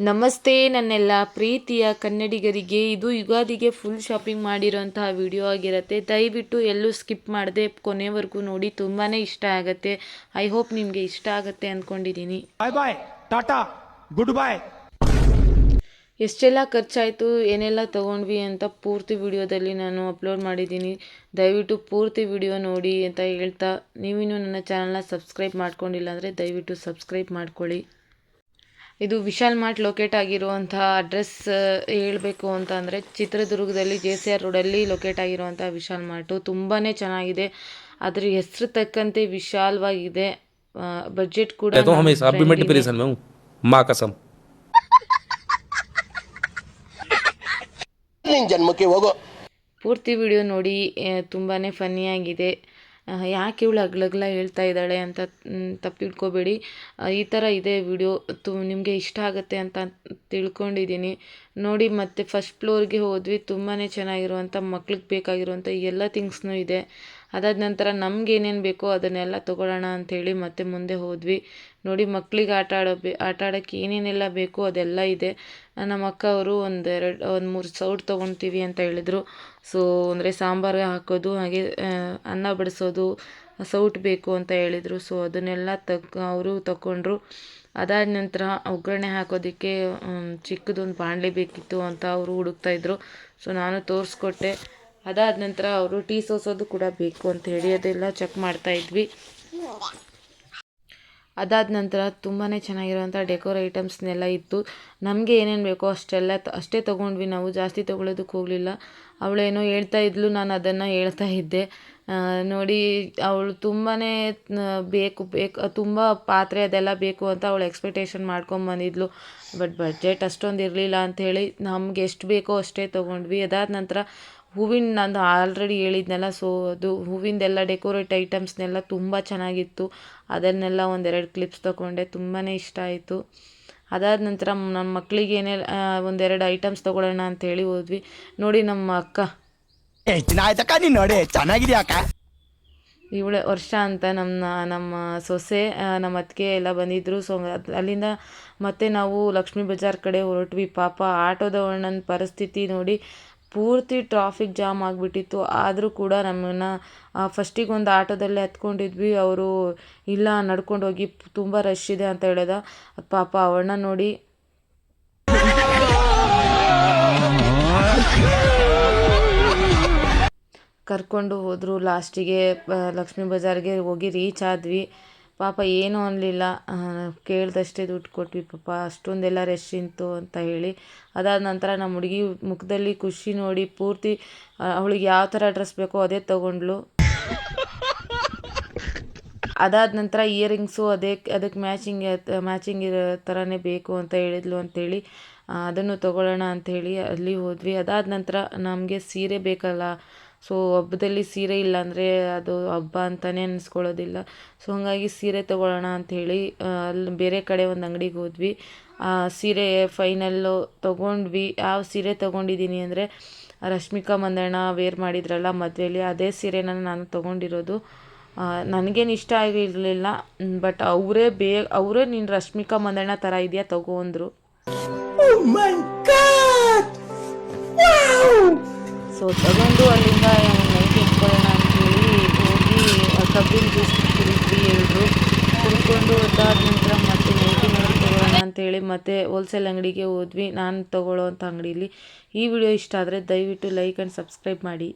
ನಮಸ್ತೆ ನನ್ನೆಲ್ಲ ಪ್ರೀತಿಯ ಕನ್ನಡಿಗರಿಗೆ. ಇದು ಯುಗಾದಿಗೆ ಫುಲ್ ಶಾಪಿಂಗ್ ಮಾಡಿರೋಂತಹ ವಿಡಿಯೋ ಆಗಿರುತ್ತೆ. ದಯವಿಟ್ಟು ಎಲ್ಲೂ ಸ್ಕಿಪ್ ಮಾಡದೆ ಕೊನೆವರೆಗೂ ನೋಡಿ, ತುಂಬಾ ಇಷ್ಟ ಆಗುತ್ತೆ. ಐ ಹೋಪ್ ನಿಮಗೆ ಇಷ್ಟ ಆಗುತ್ತೆ ಅಂದ್ಕೊಂಡಿದ್ದೀನಿ. ಬಾಯ್ ಬಾಯ್, ಟಾಟಾ, ಗುಡ್ ಬಾಯ್. ಎಷ್ಟೆಲ್ಲ ಖರ್ಚಾಯಿತು, ಏನೆಲ್ಲ ತೊಗೊಂಡ್ವಿ ಅಂತ ಪೂರ್ತಿ ವಿಡಿಯೋದಲ್ಲಿ ನಾನು ಅಪ್ಲೋಡ್ ಮಾಡಿದ್ದೀನಿ. ದಯವಿಟ್ಟು ಪೂರ್ತಿ ವಿಡಿಯೋ ನೋಡಿ ಅಂತ ಹೇಳ್ತಾ, ನೀವಿನ್ನೂ ನನ್ನ ಚಾನಲ್ನ ಸಬ್ಸ್ಕ್ರೈಬ್ ಮಾಡ್ಕೊಂಡಿಲ್ಲ ಅಂದರೆ ದಯವಿಟ್ಟು ಸಬ್ಸ್ಕ್ರೈಬ್ ಮಾಡ್ಕೊಳ್ಳಿ. ಇದು ವಿಶಾಲ್ ಮಾರ್ಟ್ ಲೊಕೇಟ್ ಆಗಿರುವಂಥ ಅಡ್ರೆಸ್ ಹೇಳಬೇಕು ಅಂತ ಅಂದರೆ, ಚಿತ್ರದುರ್ಗದಲ್ಲಿ JCR ರೋಡಲ್ಲಿ ಲೊಕೇಟ್ ಆಗಿರುವಂಥ ವಿಶಾಲ್ ಮಾರ್ಟು ತುಂಬಾ ಚೆನ್ನಾಗಿದೆ. ಅದರ ಹೆಸರು ತಕ್ಕಂತೆ ವಿಶಾಲವಾಗಿದೆ. ಬಜೆಟ್ ಕೂಡ ಜನ್ಮಕ್ಕೆ ಹೋಗೋ. ಪೂರ್ತಿ ವಿಡಿಯೋ ನೋಡಿ, ತುಂಬಾ ಫನ್ನಿಯಾಗಿದೆ. ಯಾಕೆ ಇವಳು ಅಗ್ಲಗ್ಲ ಹೇಳ್ತಾ ಇದ್ದಾಳೆ ಅಂತ ತಪ್ಪು ತಿಳ್ಕೊಬೇಡಿ. ಈ ಥರ ಇದೆ ವಿಡಿಯೋ, ನಿಮಗೆ ಇಷ್ಟ ಆಗುತ್ತೆ ಅಂತ ತಿಳ್ಕೊಂಡಿದ್ದೀನಿ. ನೋಡಿ, ಮತ್ತು ಫಸ್ಟ್ ಫ್ಲೋರ್ಗೆ ಹೋದ್ವಿ. ತುಂಬಾ ಚೆನ್ನಾಗಿರುವಂಥ ಮಕ್ಳಿಗೆ ಬೇಕಾಗಿರುವಂಥ ಎಲ್ಲ ಥಿಂಗ್ಸ್ನೂ ಇದೆ. ಅದಾದ ನಂತರ ನಮ್ಗೆ ಏನೇನು ಬೇಕೋ ಅದನ್ನೆಲ್ಲ ತೊಗೊಳ್ಳೋಣ ಅಂಥೇಳಿ ಮತ್ತೆ ಮುಂದೆ ಹೋದ್ವಿ. ನೋಡಿ, ಮಕ್ಳಿಗೆ ಆಟ ಆಡೋಕ್ಕೆ ಏನೇನೆಲ್ಲ ಬೇಕೋ ಅದೆಲ್ಲ ಇದೆ. ನಮ್ಮ ಅಕ್ಕ ಅವರು ಒಂದು 3 ಸೌಟ್ ತೊಗೊಳ್ತೀವಿ ಅಂತ ಹೇಳಿದರು. ಸೊ ಅಂದರೆ ಸಾಂಬಾರು ಹಾಕೋದು, ಹಾಗೆ ಅನ್ನ ಬಡಿಸೋದು ಸೌಟ್ ಬೇಕು ಅಂತ ಹೇಳಿದರು. ಸೊ ಅದನ್ನೆಲ್ಲ ಅವರು ತಗೊಂಡ್ರು. ಅದಾದ ನಂತರ ಒಗ್ಗರಣೆ ಹಾಕೋದಕ್ಕೆ ಚಿಕ್ಕದೊಂದು ಬಾಣಲೆ ಬೇಕಿತ್ತು ಅಂತ ಅವರು ಹುಡುಕ್ತಾಯಿದ್ರು. ಸೊ ನಾನು ತೋರಿಸ್ಕೊಟ್ಟೆ. ಅದಾದ ನಂತರ ಅವರು ಟೀ ಸೋಸೋದು ಕೂಡ ಬೇಕು ಅಂತ ಹೇಳಿ ಅದೆಲ್ಲ ಚೆಕ್ ಮಾಡ್ತಾಯಿದ್ವಿ. ಅದಾದ ನಂತರ ತುಂಬಾ ಚೆನ್ನಾಗಿರುವಂಥ ಡೆಕೋರ್ ಐಟಮ್ಸ್ನೆಲ್ಲ ಇತ್ತು. ನಮಗೆ ಏನೇನು ಬೇಕೋ ಅಷ್ಟೇ ತೊಗೊಂಡ್ವಿ. ನಾವು ಜಾಸ್ತಿ ತೊಗೊಳೋದಕ್ಕೆ ಹೋಗಲಿಲ್ಲ. ಅವಳೇನೋ ಹೇಳ್ತಾ ಇದ್ಲು, ನಾನು ಅದನ್ನು ಹೇಳ್ತಾ ಇದ್ದೆ. ನೋಡಿ, ಅವಳು ತುಂಬಾ ಬೇಕು ತುಂಬ ಪಾತ್ರೆ ಅದೆಲ್ಲ ಬೇಕು ಅಂತ ಅವಳು ಎಕ್ಸ್ಪೆಕ್ಟೇಷನ್ ಮಾಡ್ಕೊಂಬಂದಿದ್ಲು. ಬಟ್ ಬಡ್ಜೆಟ್ ಅಷ್ಟೊಂದು ಇರಲಿಲ್ಲ ಅಂಥೇಳಿ ನಮ್ಗೆ ಎಷ್ಟು ಬೇಕೋ ಅಷ್ಟೇ ತೊಗೊಂಡ್ವಿ. ಅದಾದ ನಂತರ ನಾನು ಆಲ್ರೆಡಿ ಹೇಳಿದ್ನಲ್ಲ, ಸೊ ಅದು ಹೂವಿಂದೆಲ್ಲ ಡೆಕೋರೇಟ್ ಐಟಮ್ಸ್ನೆಲ್ಲ ತುಂಬ ಚೆನ್ನಾಗಿತ್ತು. ಅದನ್ನೆಲ್ಲ 1-2 ಕ್ಲಿಪ್ಸ್ ತೊಗೊಂಡೆ. ತುಂಬಾ ಇಷ್ಟ ಆಯಿತು. ಅದಾದ ನಂತರ ನಮ್ಮ ಮಕ್ಕಳಿಗೆ 1-2 ಐಟಮ್ಸ್ ತೊಗೊಳ್ಳೋಣ ಅಂಥೇಳಿ ಹೋದ್ವಿ. ನೋಡಿ, ನಮ್ಮ ಅಕ್ಕ ನೋಡಿ ಚೆನ್ನಾಗಿದೆಯಾ ಅಕ್ಕ, ಇವಳೆ ವರ್ಷ ಅಂತ ನಮ್ಮ ಸೊಸೆ, ನಮ್ಮ ಅತ್ತಿಗೆ ಎಲ್ಲ ಬಂದಿದ್ದರು. ಸೊ ಅಲ್ಲಿಂದ ಮತ್ತೆ ನಾವು ಲಕ್ಷ್ಮೀ ಬಜಾರ್ ಕಡೆ ಹೊರಟ್ವಿ. ಪಾಪ ಆಟೋದವಣ್ಣನ ಪರಿಸ್ಥಿತಿ ನೋಡಿ, ಪೂರ್ತಿ ಟ್ರಾಫಿಕ್ ಜಾಮ್ ಆಗಿಬಿಟ್ಟಿತ್ತು. ಆದರೂ ಕೂಡ ನಮ್ಮನ್ನು ಫಸ್ಟಿಗೆ ಒಂದು ಆಟೋದಲ್ಲೇ ಹತ್ಕೊಂಡಿದ್ವಿ. ಅವರು ಇಲ್ಲ, ನಡ್ಕೊಂಡು ಹೋಗಿ, ತುಂಬ ರಶ್ ಇದೆ ಅಂತ ಹೇಳಿದ. ಪಾಪ ಅವಣ್ಣ ನೋಡಿ ಕರ್ಕೊಂಡು ಹೋದರು. ಲಾಸ್ಟಿಗೆ ಲಕ್ಷ್ಮೀ ಬಜಾರ್ಗೆ ಹೋಗಿ ರೀಚ್ ಆದ್ವಿ. ಪಾಪ ಏನೂ ಅನ್ನಲಿಲ್ಲ, ಕೇಳಿದಷ್ಟೇ ದುಡ್ಡು ಕೊಟ್ವಿ. ಪಾಪ ಅಷ್ಟೊಂದೆಲ್ಲ ರಶ್ ಇತ್ತು ಅಂತ ಹೇಳಿ. ಅದಾದ ನಂತರ ನಮ್ಮ ಹುಡುಗಿ ಮುಖದಲ್ಲಿ ಖುಷಿ ನೋಡಿ, ಪೂರ್ತಿ ಅವಳಿಗೆ ಯಾವ ಥರ ಡ್ರೆಸ್ ಬೇಕೋ ಅದೇ ತೊಗೊಂಡ್ಳು. ಅದಾದ ನಂತರ ಇಯರಿಂಗ್ಸು ಅದಕ್ಕೆ ಮ್ಯಾಚಿಂಗ್ ಇರೋ ಥರನೇ ಬೇಕು ಅಂತ ಹೇಳಿದ್ಲು ಅಂಥೇಳಿ ಅದನ್ನು ತೊಗೊಳ್ಳೋಣ ಅಂಥೇಳಿ ಅಲ್ಲಿ ಹೋದ್ವಿ. ಅದಾದ ನಂತರ ನಮಗೆ ಸೀರೆ ಬೇಕಲ್ಲ. ಸೊ ಹಬ್ಬದಲ್ಲಿ ಸೀರೆ ಇಲ್ಲಾಂದರೆ ಅದು ಹಬ್ಬ ಅಂತಲೇ ಅನ್ನಿಸ್ಕೊಳ್ಳೋದಿಲ್ಲ. ಸೊ ಹಾಗಾಗಿ ಸೀರೆ ತೊಗೊಳ್ಳೋಣ ಅಂಥೇಳಿ ಅಲ್ಲಿ ಬೇರೆ ಕಡೆ ಒಂದು ಅಂಗಡಿಗೆ ಹೋದ್ವಿ. ಸೀರೆ ಫೈನಲ್ಲು ತೊಗೊಂಡ್ವಿ. ಯಾವ ಸೀರೆ ತೊಗೊಂಡಿದ್ದೀನಿ ಅಂದರೆ, ರಶ್ಮಿಕಾ ಮಂದಣ್ಣ ವೇರ್ ಮಾಡಿದ್ರಲ್ಲ ಮದುವೆಯಲ್ಲಿ, ಅದೇ ಸೀರೆನ ನಾನು ತೊಗೊಂಡಿರೋದು. ನನಗೇನು ಇಷ್ಟ ಆಗಿರಲಿಲ್ಲ, ಬಟ್ ಅವರೇ ನೀನು ರಶ್ಮಿಕಾ ಮಂದಣ್ಣ ಥರ ಇದೆಯಾ ತಗೋ ಅಂದರು. ಸೊ ತಗೊಂಡು ಅಲ್ಲಿಂದ ನೈಟ್ ಇಟ್ಕೊಳ್ಳೋಣ ಅಂಥೇಳಿ ಹೋಗಿ ಕಬ್ಬಿನ ಜ್ಯೂಸ್ ಕುಡಿದ್ವಿ. ಎಲ್ಲರೂ ಕುಡ್ಕೊಂಡು ಅದಾದ ನಂತರ ಮತ್ತೆ ನೈಟಿನ ತೊಗೊಳ್ಳೋಣ ಅಂಥೇಳಿ ಮತ್ತೆ ಹೋಲ್ಸೇಲ್ ಅಂಗಡಿಗೆ ಹೋದ್ವಿ, ನಾನು ತೊಗೊಳ್ಳೋ ಅಂಥ ಅಂಗಡೀಲಿ. ಈ ವಿಡಿಯೋ ಇಷ್ಟ ಆದರೆ ದಯವಿಟ್ಟು ಲೈಕ್ ಆ್ಯಂಡ್ ಸಬ್ಸ್ಕ್ರೈಬ್ ಮಾಡಿ.